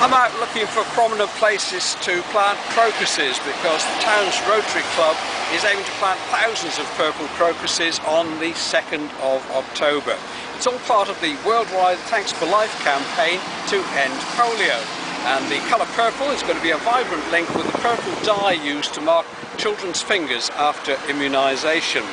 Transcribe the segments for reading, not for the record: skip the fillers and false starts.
I'm out looking for prominent places to plant crocuses because the town's Rotary Club is aiming to plant thousands of purple crocuses on the 2nd of October. It's all part of the worldwide Thanks for Life campaign to end polio. And the colour purple is going to be a vibrant link with the purple dye used to mark children's fingers after immunisation.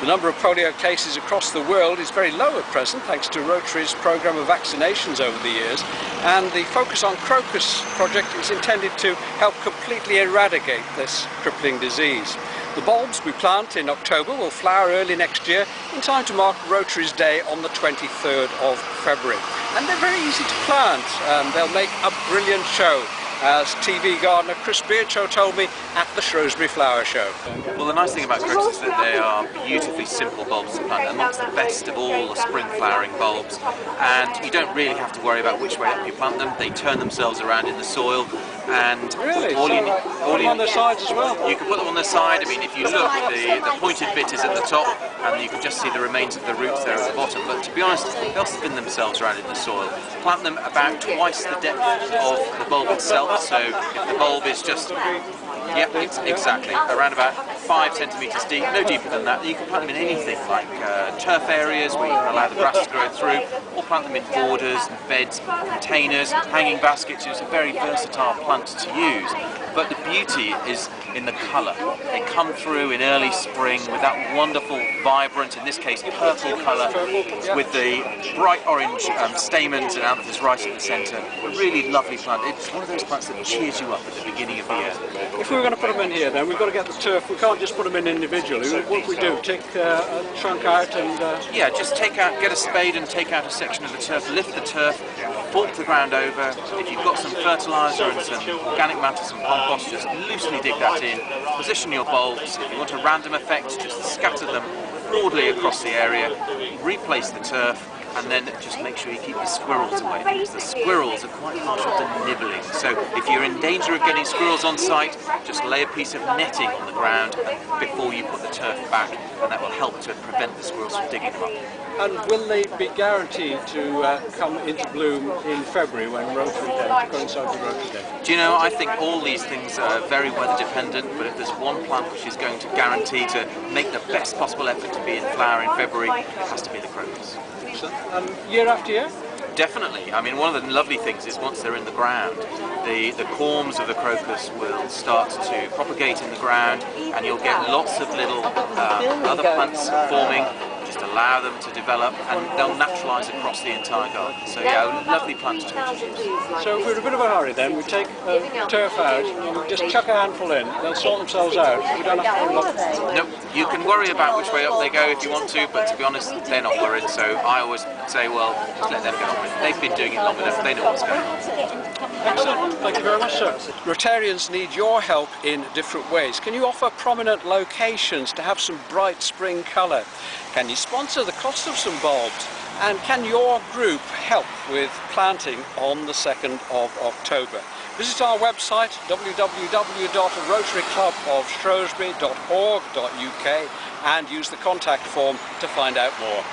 The number of polio cases across the world is very low at present thanks to Rotary's programme of vaccinations over the years, and the Focus on Crocus project is intended to help completely eradicate this crippling disease. The bulbs we plant in October will flower early next year in time to mark Rotary's Day on the 23rd of February. And they're very easy to plant, and they'll make a brilliant show, as TV gardener Chris Beardshaw told me at the Shrewsbury Flower Show. Well, the nice thing about crocus is that they are beautifully simple bulbs to plant, amongst the best of all the spring flowering bulbs, and you don't really have to worry about which way up you plant them. They turn themselves around in the soil, and really? all you need on their sides as well? You can put them on their side. I mean, if you look, the pointed bit is at the top, and you can just see the remains of the roots there at the bottom, but to be honest, they'll spin themselves around in the soil. Plant them about twice the depth of the bulb itself, so if the bulb is just, yep, exactly, around about 5 centimetres deep, no deeper than that. You can plant them in anything like turf areas where you can allow the grass to grow through, or plant them in borders, beds, containers, hanging baskets. It's a very versatile plant to use. But the beauty is in the colour. They come through in early spring with that wonderful, vibrant, in this case purple colour, with the bright orange stamens and anthers right at the centre. A really lovely plant. It's one of those plants that cheers you up at the beginning of the year. If we were going to put them in here then, we've got to get the turf. We can't just put them in individually. What we do, take a trunk out and... Yeah, just get a spade and take out a section of the turf, lift the turf, fork the ground over. If you've got some fertiliser and some organic matter, some compost, just loosely dig that in. Position your bulbs. If you want a random effect, just scatter them broadly across the area, replace the turf, and then just make sure you keep the squirrels away, because the squirrels are quite harsh at nibbling. So if you're in danger of getting squirrels on site, just lay a piece of netting on the ground before you put the turf back, and that will help to prevent the squirrels from digging them up. And will they be guaranteed to come into bloom in February when Rotary Day, to coincide with Rotary Day? Do you know, I think all these things are very weather dependent, but if there's one plant which is going to guarantee to make the best possible effort to be in flower in February, it has to be the crocus. And year after year? Definitely. I mean, one of the lovely things is once they're in the ground, the corms of the crocus will start to propagate in the ground, and you'll get lots of little other plants forming. Just allow them to develop, and they'll naturalise across the entire garden. So yeah, a lovely plant to introduce. So if we're in a bit of a hurry then, we take turf out, we just chuck a handful in, they'll sort themselves out. We don't have to unlock. Nope, you can worry about which way up they go if you want to, but to be honest, they're not worried. So I always say, well, just let them get on with it. They've been doing it long enough, they know what's going on. Excellent, thank you very much, sir. Rotarians need your help in different ways. Can you offer prominent locations to have some bright spring colour? Can you sponsor the cost of some bulbs? And can your group help with planting on the 2nd of October? Visit our website www.rotaryclubofshrewsbury.org.uk and use the contact form to find out more.